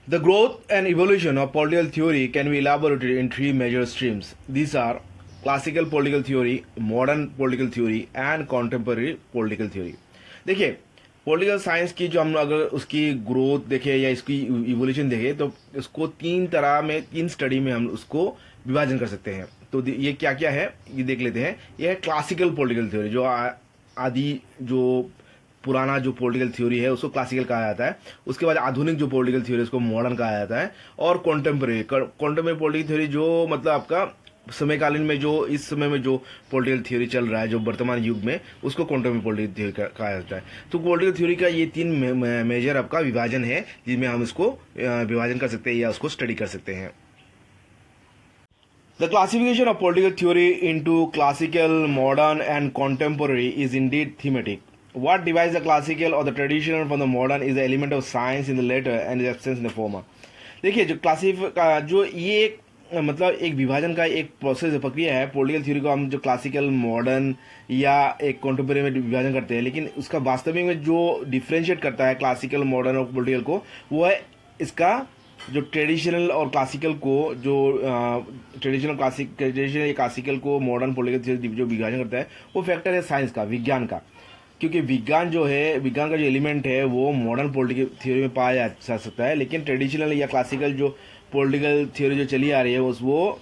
The growth and evolution of political theory can be elaborated in three major streams. These are classical political theory, modern political theory and contemporary political theory. देखिए, political science की जो हम अगर उसकी growth देखें या इसकी evolution देखें तो इसको तीन स्टडी में हम उसको विभाजन कर सकते हैं. तो ये क्या क्या है ये देख लेते हैं. यह है क्लासिकल पॉलिटिकल थ्योरी, जो आदि जो पुराना जो पॉलिटिकल थ्योरी है उसको क्लासिकल कहा जाता है. उसके बाद आधुनिक जो पॉलिटिकल थ्योरी है उसको मॉडर्न कहा जाता है. और कॉन्टेम्परेरी पॉलिटिकल थ्योरी जो मतलब आपका समयकालीन में जो इस समय में जो पॉलिटिकल थ्योरी चल रहा है जो वर्तमान युग में उसको कॉन्टेम्परेरी पॉलिटिकल थ्योरी कहा जाता है. तो पॉलिटिकल थ्योरी का ये तीन मेजर आपका विभाजन है जिसमें हम इसको विभाजन कर सकते हैं या उसको स्टडी कर सकते हैं. The classification of political theory into classical, modern and contemporary is indeed thematic. What divides the classical or the traditional from the modern is the element of science in the latter and its absence in the former. देखिए, जो जो ये मतलब एक विभाजन का एक process है, प्रक्रिया है. पॉलिटिकल थ्योरी को हम जो क्लासिकल, मॉडर्न या एक कॉन्टेम्परेरी में विभाजन करते हैं, लेकिन उसका वास्तविक में जो डिफ्रेंशिएट करता है क्लासिकल, मॉडर्न और पॉलिटिकल को, वो है इसका जो ट्रेडिशनल और क्लासिकल को जो ट्रेडिशनल क्लासिकल को मॉडर्न पॉलिटिकल थ्योरी जो विभाजन करता है वो फैक्टर है साइंस का, विज्ञान का. क्योंकि विज्ञान का जो एलिमेंट है वो मॉडर्न पॉलिटिकल थ्योरी में पाया जा सकता है, लेकिन ट्रेडिशनल या क्लासिकल जो पॉलिटिकल थ्योरी जो चली आ रही है वो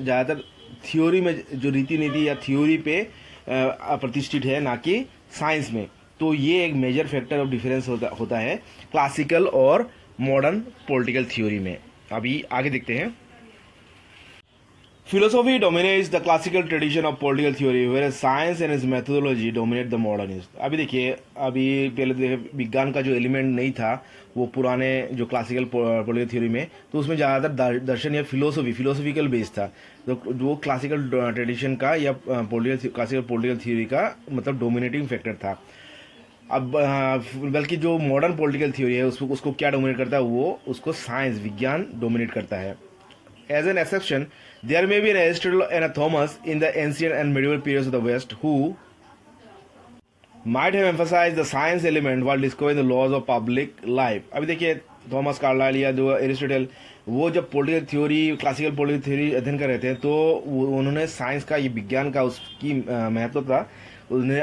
ज़्यादातर थ्योरी में जो रीति नीति या थ्योरी पे प्रतिष्ठित है, ना कि साइंस में. तो ये एक मेजर फैक्टर ऑफ डिफरेंस होता है क्लासिकल और मॉडर्न पॉलिटिकल थ्योरी में. अभी आगे देखते हैं. Philosophy dominates the classical tradition of political theory, whereas science and its methodology dominate the modernist. अभी देखिए, पहले देखिए विज्ञान का जो एलिमेंट नहीं था वो पुराने जो क्लासिकल पॉलिटिकल थ्योरी में, तो उसमें ज़्यादातर दर्शन या फिलोसॉफिकल बेस था. तो जो क्लासिकल ट्रेडिशन का या क्लासिकल पॉलिटिकल थ्योरी का मतलब डोमिनेटिंग फैक्टर था. अब बल्कि जो मॉडर्न पॉलिटिकल थ्योरी है उसको क्या डोमिनेट करता है, वो उसको साइंस, विज्ञान डोमिनेट करता है. As an exception, there may be an Aristotle and a Thomas in the ancient and medieval periods of the West who might have emphasized the science element while discovering the laws of public life. अभी देखिए, Thomas Carlyle या जो Aristotle, वो जब political theory, classical political theory अध्ययन कर रहे थे तो उन्होंने साइंस का, ये विज्ञान का उसकी महत्वता उन्होंने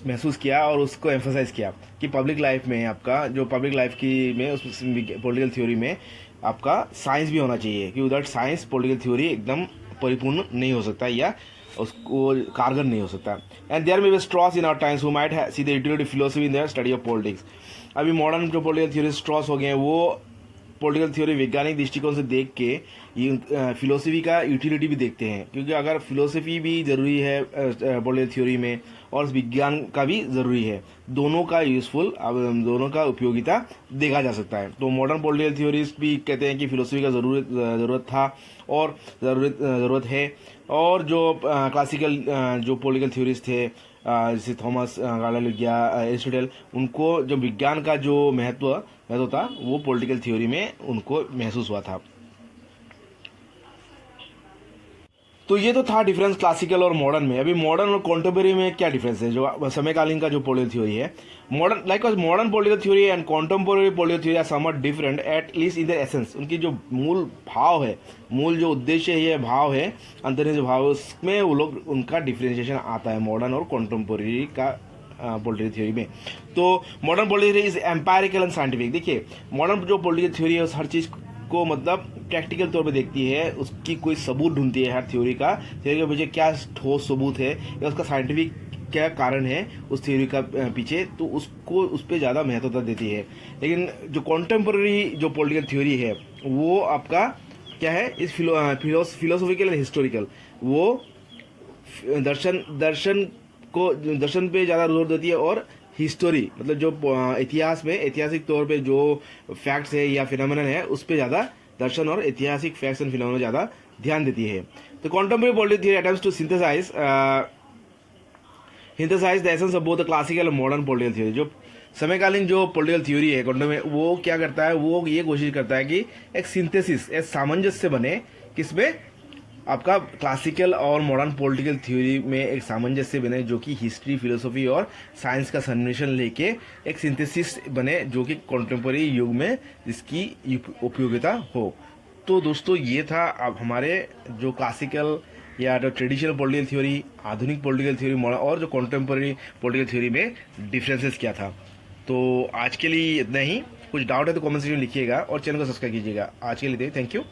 महसूस किया और उसको एम्फोसाइज किया कि पब्लिक लाइफ में आपका जो पब्लिक लाइफ की में उस पॉलिटिकल थ्योरी में आपका साइंस भी होना चाहिए, क्योंकि विदाउट साइंस पॉलिटिकल थ्योरी एकदम परिपूर्ण नहीं हो सकता या उसको कारगर नहीं हो सकता. And there may be Strauss in our times who might see the utility philosophy in their study of politics. अभी मॉडर्न जो पॉलिटिकल थ्योरी स्ट्रॉस हो गए हैं वो पॉलिटिकल थ्योरी वैज्ञानिक दृष्टिकोण से देख के ये फिलोसफी का यूटिलिटी भी देखते हैं, क्योंकि अगर फिलोसफी भी ज़रूरी है पॉलिटिकल थ्योरी में और विज्ञान का भी ज़रूरी है, दोनों का यूज़फुल, दोनों का उपयोगिता देखा जा सकता है. तो मॉडर्न पॉलिटिकल थ्योरीज भी कहते हैं कि फिलोसफी का ज़रूरत था और ज़रूरत है. और जो क्लासिकल जो पॉलिटिकल थ्योरीज थे जैसे थॉमस कार्लाइल या एरिस्टोटल, उनको जो विज्ञान का जो महत्व था वो पॉलिटिकल थ्योरी में उनको महसूस हुआ था. तो ये तो था डिफरेंस क्लासिकल और मॉडर्न में. अभी मॉडर्न और कॉन्टेम्परेरी में क्या डिफरेंस है, जो समयकालीन का जो पॉलिटिकल थ्योरी है. Modern political theory and contemporary political theory are somewhat different at least in the essence. उनकी जो मूल भाव है, मूल जो उद्देश्य है, ये भाव है, अंतर्निहित जो भाव है, उसमें वो लोग उनका डिफ्रेंशिएशन आता है मॉडर्न और कॉन्टेम्परेरी का पॉलिटिकल थ्योरी में. तो modern political theory is empirical and scientific. देखिए, मॉडर्न जो पॉलिटिकल थ्योरी है हर चीज़ को मतलब प्रैक्टिकल तौर पे देखती है, उसकी कोई सबूत ढूंढती है हर थ्योरी का, थ्योरी के पीछे क्या ठोस सबूत है या उसका साइंटिफिक क्या कारण है उस थ्योरी का पीछे, तो उसको उस पर ज़्यादा महत्वता देती है. लेकिन जो कॉन्टेम्परेरी जो पॉलिटिकल थ्योरी है वो आपका क्या है, इस फिलोसॉफिकल एंड हिस्टोरिकल, वो दर्शन पे ज़्यादा जोर देती है और हिस्टोरी मतलब जो इतिहास में ऐतिहासिक तौर पे जो फैक्ट्स है या फिनोमेनन है उस पे ज़्यादा दर्शन और ऐतिहासिक फैक्ट्स एंड फिनोमेनन ज़्यादा ध्यान देती है. तो contemporary political theory attempts to synthesize the essence of both the classical और मॉडर्न पॉलिटिकल थ्योरी. जो समयकालीन जो पॉलिटिकल थ्योरी है कॉन्टेम्परेरी, वो क्या करता है, वो ये कोशिश करता है कि एक सिंथेसिस, एक सामंजस्य बने किसमें, आपका क्लासिकल और मॉडर्न पॉलिटिकल थ्योरी में एक सामंजस्य बने जो कि हिस्ट्री, फिलोसफी और साइंस का सन्मिश्रण लेके एक सिंथेसिस बने जो कि कॉन्टेम्पोररी युग में जिसकी उपयोगिता हो। तो दोस्तों ये था अब हमारे जो क्लासिकल या जो ट्रेडिशनल पॉलिटिकल थ्योरी, आधुनिक पॉलिटिकल थ्योरी, मॉडर्न और जो कॉन्टेम्पोररी पॉलिटिकल थ्योरी में डिफरेंसेस क्या था। तो आज के लिए इतना ही। कुछ डाउट है तो कमेंट सेक्शन में लिखिएगा और चैनल को सब्सक्राइब कीजिएगा। आज के लिए थैंक यू।